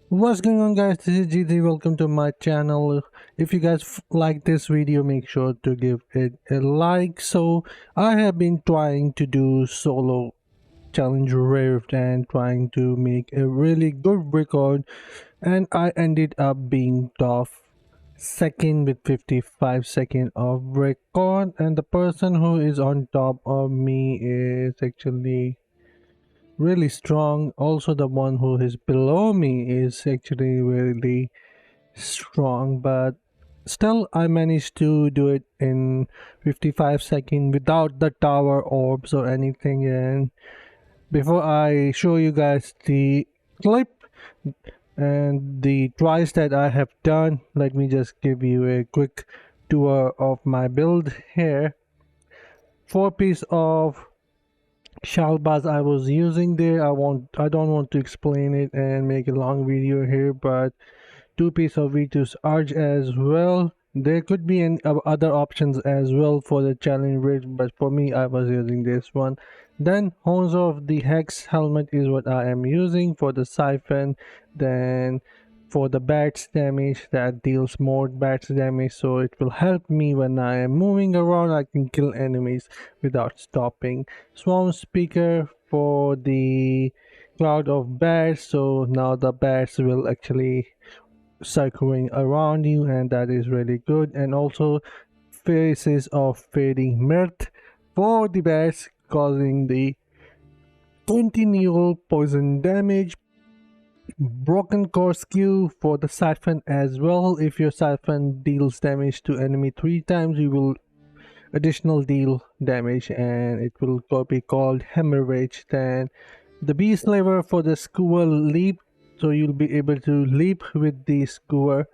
What's going on, guys? This is GT. Welcome to my channel. If you guys like this video, make sure to give it a like. So I have been trying to do solo challenge rift and trying to make a really good record, and I ended up being top second with 55 seconds of record, and the person who is on top of me is actually really strong. Also, the one who is below me is actually really strong, but still I managed to do it in 55 seconds without the tower orbs or anything. And before I show you guys the clip and the tries that I have done, let me just give you a quick tour of my build here. 4 piece of Shalbaz I was using there. I don't want to explain it and make a long video here, but 2 piece of Vitus Arch as well. There could be other options as well for the challenge bridge, but for me I was using this one. Then Horns of the Hex helmet is what I am using for the siphon. Then for the bats damage, that deals more bats damage, so it will help me when I am moving around. I can kill enemies without stopping. Swarm Speaker for the cloud of bats, so now the bats will actually circling around you, and that is really good. And also Faces of Fading Mirth for the bats, causing the continual poison damage. Broken core skill for the siphon as well. If your siphon deals damage to enemy 3 times, you will additional deal damage, and it will be called hemorrhage. Then the beast lever for the skewer leap, so you'll be able to leap with the skewer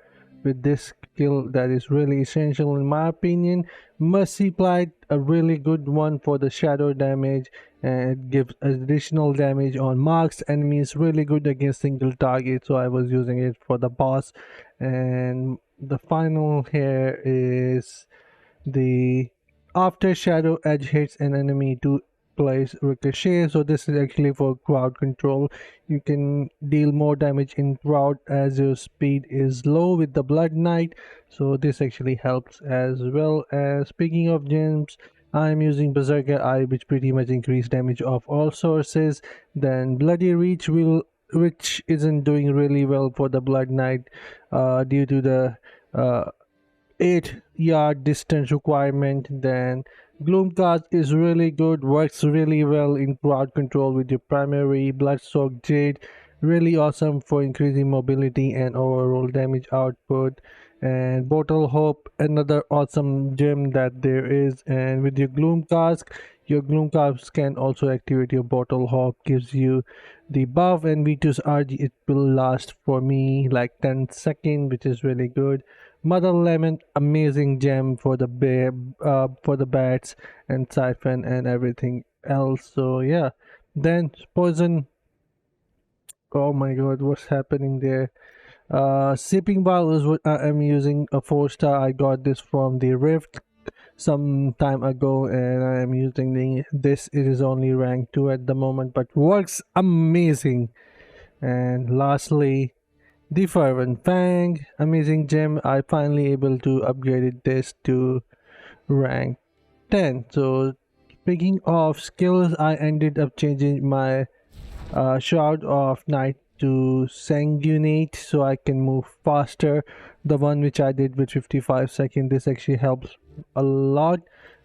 with this skill. That is really essential in my opinion. Mercy Plight, a really good one for the shadow damage, and it gives additional damage on marks enemies, really good against single target, so I was using it for the boss. And the final here is the after shadow edge hits an enemy to place ricochet, so this is actually for crowd control. You can deal more damage in crowd as your speed is low with the blood knight, so this actually helps as well. As speaking of gems, I'm using berserker eye, which pretty much increase damage of all sources. Then bloody reach will, which isn't doing really well for the blood knight due to the uh, 8-yard distance requirement. Then Gloomcast is really good, works really well in crowd control with your primary. Bloodsoaked Jade, really awesome for increasing mobility and overall damage output. And Bottle Hope, another awesome gem that there is. And with your your Gloomcast can also activate your Bottle Hope, gives you the buff. And V2's RG, it will last for me like 10 seconds, which is really good. Mother Lemon, amazing gem for the for the bats and siphon and everything else. So yeah, then poison. Oh my God, what's happening there? Sipping Vial is what I am using, a 4-star. I got this from the Rift some time ago, and I am using this. It is only rank 2 at the moment, but works amazing. And lastly, the Fervent Fang, amazing gem. I finally able to upgrade this to rank 10. So speaking of skills, I ended up changing my Shroud of Night to Sanguinate so I can move faster. The one which I did with 55 seconds, this actually helps a lot.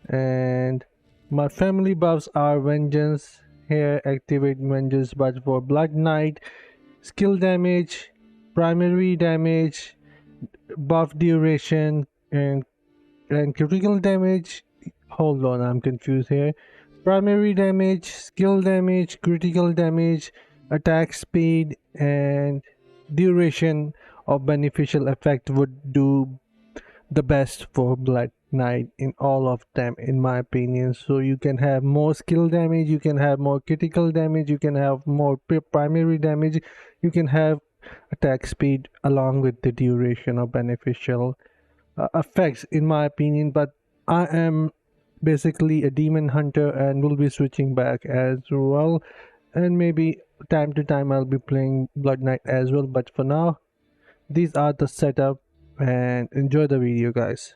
And my family buffs are Vengeance, here activate Vengeance, but for Blood Knight, skill damage, primary damage, buff duration, and critical damage. Hold on, I'm confused here. Primary damage, skill damage, critical damage, attack speed, and duration of beneficial effect would do the best for Blood Knight in all of them, in my opinion. So you can have more skill damage, you can have more critical damage, you can have more primary damage, you can have attack speed along with the duration of beneficial effects, in my opinion. But I am basically a demon hunter and will be switching back as well, and maybe time to time I'll be playing Blood Knight as well, but for now these are the setup, and enjoy the video guys.